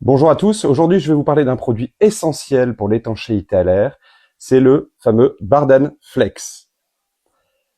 Bonjour à tous, aujourd'hui je vais vous parler d'un produit essentiel pour l'étanchéité à l'air, c'est le fameux Bardane Flex.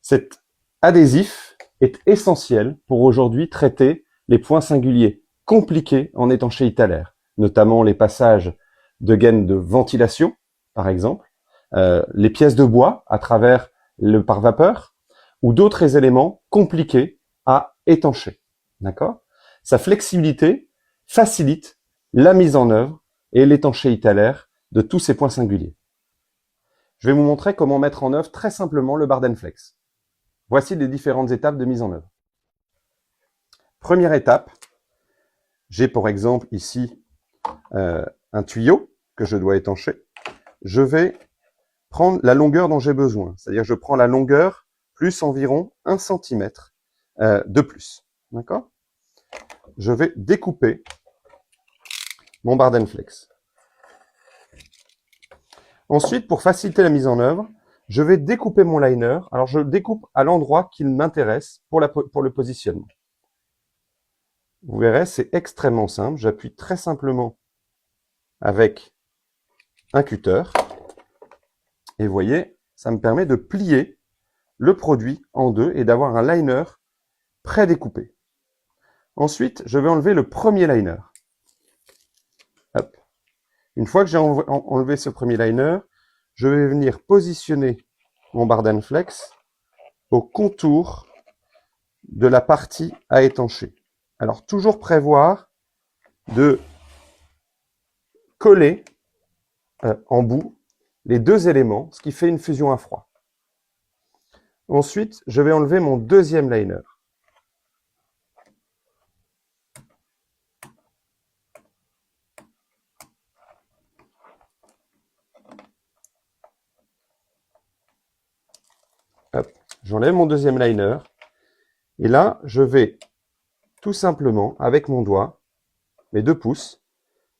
Cet adhésif est essentiel pour aujourd'hui traiter les points singuliers compliqués en étanchéité à l'air, notamment les passages de gaines de ventilation, par exemple, les pièces de bois à travers le pare-vapeur, ou d'autres éléments compliqués à étancher. D'accord ? Sa flexibilité facilite la mise en œuvre et l'étanchéité à l'air de tous ces points singuliers. Je vais vous montrer comment mettre en œuvre très simplement le Bardane Flex. Voici les différentes étapes de mise en œuvre. Première étape, j'ai pour exemple ici un tuyau que je dois étancher. Je vais prendre la longueur dont j'ai besoin, c'est-à-dire je prends la longueur plus environ 1 cm de plus. D'accord ? Je vais découper mon Bardane Flex. Ensuite, pour faciliter la mise en œuvre, je vais découper mon liner. Alors, je découpe à l'endroit qui m'intéresse pour le positionnement. Vous verrez, c'est extrêmement simple. J'appuie très simplement avec un cutter. Et vous voyez, ça me permet de plier le produit en deux et d'avoir un liner pré-découpé. Ensuite, je vais enlever le premier liner. Hop. Une fois que j'ai enlevé ce premier liner, je vais venir positionner mon Bardane Flex au contour de la partie à étancher. Alors, toujours prévoir de coller en bout les deux éléments, ce qui fait une fusion à froid. Ensuite, je vais enlever mon deuxième liner. J'enlève mon deuxième liner. Et là, je vais tout simplement, avec mon doigt, mes 2 pouces,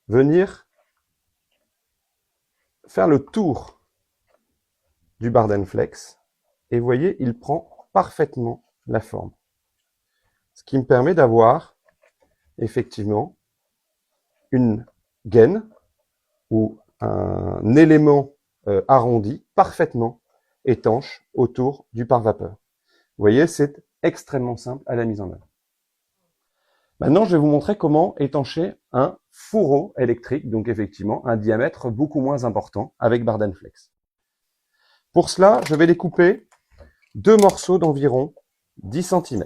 venir faire le tour du Bardane Flex. Et vous voyez, il prend parfaitement la forme. Ce qui me permet d'avoir, effectivement, une gaine ou un élément arrondi parfaitement étanche autour du pare-vapeur. Vous voyez, c'est extrêmement simple à la mise en œuvre. Maintenant, je vais vous montrer comment étancher un fourreau électrique, donc effectivement un diamètre beaucoup moins important avec Bardane Flex. Pour cela, je vais découper 2 morceaux d'environ 10 cm.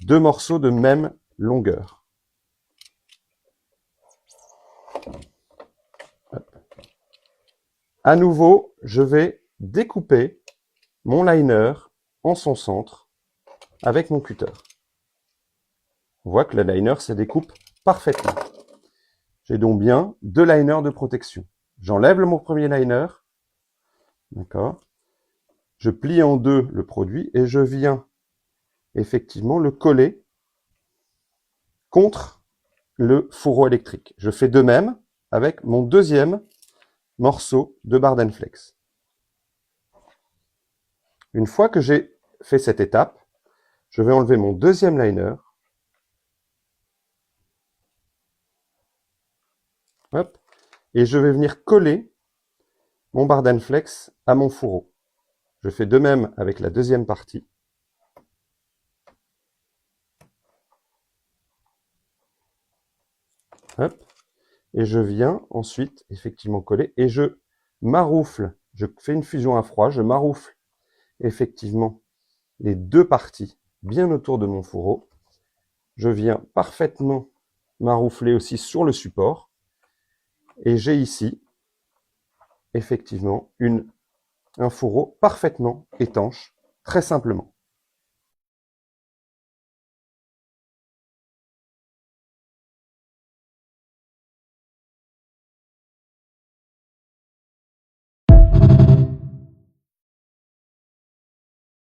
2 morceaux de même longueur. À nouveau, je vais découper mon liner en son centre avec mon cutter. On voit que le liner se découpe parfaitement. J'ai donc bien 2 liners de protection. J'enlève mon premier liner. D'accord. Je plie en deux le produit et je viens effectivement le coller contre le fourreau électrique. Je fais de même avec mon deuxième morceau de Bardane Flex. Une fois que j'ai fait cette étape, je vais enlever mon deuxième liner. Hop, et je vais venir coller mon Bardane Flex à mon fourreau. Je fais de même avec la deuxième partie. Hop, et je viens ensuite effectivement coller et je maroufle, je fais une fusion à froid, je maroufle effectivement les deux parties bien autour de mon fourreau. Je viens parfaitement maroufler aussi sur le support et j'ai ici effectivement un fourreau parfaitement étanche, très simplement.